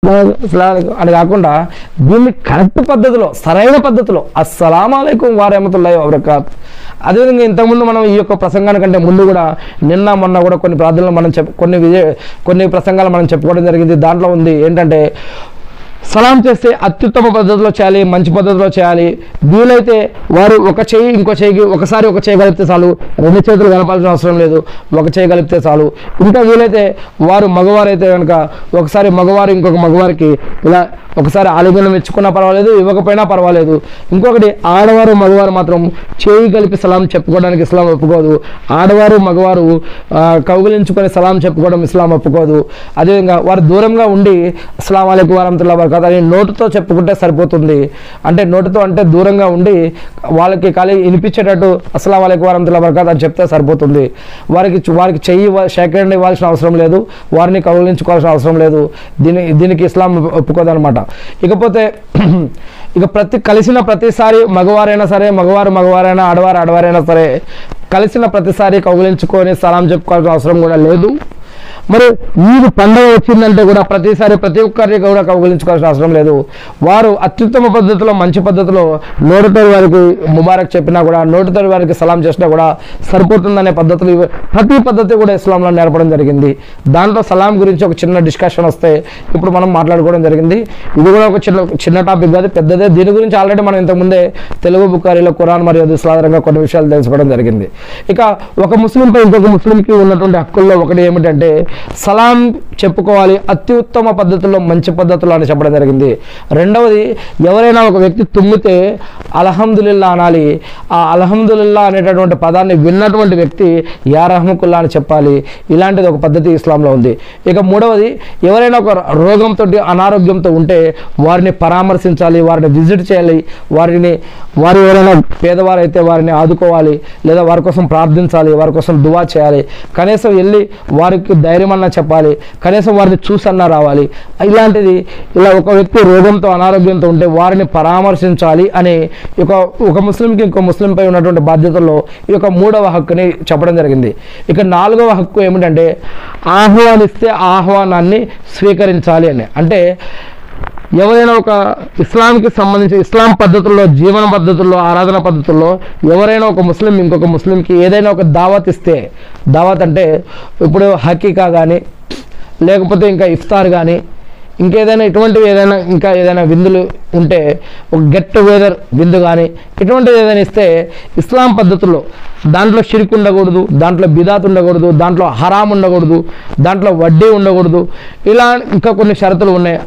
అని కాకుండా దీన్ని కరెక్ట్ పద్ధతిలో సరైన పద్ధతిలో అస్సలాము అలైకుం వరహ్మతుల్లాహి వబరకాత్. అదేవిధంగా ఇంతకుముందు మనం ఈ యొక్క ప్రసంగానికంటే ముందు కూడా నిన్న మొన్న కూడా కొన్ని ప్రార్థనలు మనం కొన్ని ప్రసంగాలు మనం చెప్పుకోవడం జరిగింది. దాంట్లో ఉంది ఏంటంటే సలాం చేస్తే అత్యుత్తమ పద్ధతిలో చేయాలి, మంచి పద్ధతిలో చేయాలి. వీలైతే వారు ఒక చేయి ఇంకో చేయికి ఒకసారి ఒక చేయగలిగితే చాలు, రెండు చేతులు కలపాల్సిన అవసరం లేదు, ఒక చేయగలిగితే చాలు. ఇంకా వీలైతే వారు మగవారు అయితే కనుక ఒకసారి మగవారు ఇంకొక మగవారికి ఇలా ఒకసారి ఆలింగనం ఇచ్చుకున్నా పర్వాలేదు, ఇవ్వకపోయినా పర్వాలేదు. ఇంకొకటి ఆడవారు మగవారు మాత్రం చేయి కలిపి సలాం చెప్పుకోవడానికి ఇస్లాం ఒప్పుకోదు. ఆడవారు మగవారు కౌగిలించుకొని సలాం చెప్పుకోవడం ఇస్లాం ఒప్పుకోదు. అదేవిధంగా వారు దూరంగా ఉండి అస్సలాము అలైకుం వరహ్మతుల్లాహి వబరకాతుహు అని నోటుతో చెప్పుకుంటే సరిపోతుంది. అంటే నోటుతో అంటే దూరంగా ఉండి వాళ్ళకి ఖాళీ వినిపించేటట్టు అస్సలాము అలైకుం వరహ్మతుల్లాహి వబరకాతుహు అని చెప్తే సరిపోతుంది. వారికి చెయ్యి షేక్ హ్యాండ్ ఇవ్వాల్సిన అవసరం లేదు, వారిని కౌగిలించుకోవాల్సిన అవసరం లేదు. దీనికి ఇస్లాం ఒప్పుకోదన్నమాట. ఇకపోతే కలిసిన ప్రతిసారి మగవారైనా సరే, మగవారైనా ఆడవారైనా సరే కలిసిన ప్రతిసారి కౌగిలించుకొని సలాం చెప్పుకోవాల్సిన అవసరం కూడా లేదు. మరి ఈది పండుగ వచ్చిందంటే కూడా ప్రతిసారి ప్రతి ఒక్కరిని కూడా కౌగిలించుకోవాల్సిన అవసరం లేదు. వారు అత్యుత్తమ పద్ధతిలో మంచి పద్ధతిలో నోటితో వారికి ముబారక్ చెప్పినా కూడా, నోటితో వారికి సలాం చేసినా కూడా సరిపోతుందనే పద్ధతులు ప్రతి పద్ధతి కూడా ఇస్లాంలో నేర్పడం జరిగింది. దాంట్లో సలాం గురించి ఒక చిన్న డిస్కషన్ వస్తే ఇప్పుడు మనం మాట్లాడుకోవడం జరిగింది. ఇది కూడా ఒక చిన్న టాపిక్ కాదు, పెద్దదే. దీని గురించి ఆల్రెడీ మనం ఇంతకుముందే తెలుగు బుఖారీలో ఖురాన్ మరియు హదీస్ ఆధారంగా కొన్ని విషయాలు తెలుసుకోవడం జరిగింది. ఇక ఒక ముస్లింపై ఇంకొక ముస్లింకి ఉన్నటువంటి హక్కుల్లో ఒకటి ఏమిటంటే సలాం చెప్పుకోవాలి అత్యుత్తమ పద్ధతుల్లో, మంచి పద్ధతుల్లో అని చెప్పడం జరిగింది. రెండవది, ఎవరైనా ఒక వ్యక్తి తుమ్మితే అల్హమ్దులిల్లా అనాలి. ఆ అల్హమ్దులిల్లా అనేటటువంటి పదాన్ని విన్నటువంటి వ్యక్తి యా రహ్మకుల్లా అని చెప్పాలి. ఇలాంటిది ఒక పద్ధతి ఇస్లాంలో ఉంది. ఇక మూడవది, ఎవరైనా ఒక రోగంతో అనారోగ్యంతో ఉంటే వారిని పరామర్శించాలి, వారిని విజిట్ చేయాలి. వారు ఎవరైనా పేదవారు అయితే వారిని ఆదుకోవాలి, లేదా వారి కోసం ప్రార్థించాలి, వారి కోసం దువా చేయాలి. కనీసం వెళ్ళి వారికి ధైర్యం అన్నా చెప్పాలి, కనీసం వారిని చూసన్నా రావాలి. ఇలా ఒక వ్యక్తి రోగంతో అనారోగ్యంతో ఉంటే వారిని పరామర్శించాలి అని ఒక ముస్లింకి ఇంకో ముస్లింపై ఉన్నటువంటి బాధ్యతల్లో ఈ యొక్క మూడవ హక్కుని చెప్పడం జరిగింది. ఇక నాలుగవ హక్కు ఏమిటంటే ఆహ్వానిస్తే ఆహ్వానాన్ని స్వీకరించాలి అని. అంటే ఎవరైనా ఒక ఇస్లాంకి సంబంధించి ఇస్లాం పద్ధతుల్లో, జీవన పద్ధతుల్లో, ఆరాధన పద్ధతుల్లో ఎవరైనా ఒక ముస్లిం ఇంకొక ముస్లింకి ఏదైనా ఒక దావత్ ఇస్తే, దావత్ అంటే ఇప్పుడు హకీకా కానీ, లేకపోతే ఇంకా ఇఫ్తార్ కానీ, ఇంకేదైనా ఇటువంటివి ఏదైనా విందులు ఉంటే ఒక గెట్ టుగెదర్ విందు కానీ ఇటువంటిది ఏదైనా ఇస్తే ఇస్లాం పద్ధతుల్లో దాంట్లో షిర్క్ ఉండకూడదు, దాంట్లో బిదాత్ ఉండకూడదు, దాంట్లో హరాం ఉండకూడదు, దాంట్లో వడ్డీ ఉండకూడదు, ఇలా ఇంకా కొన్ని షరతులు ఉన్నాయి.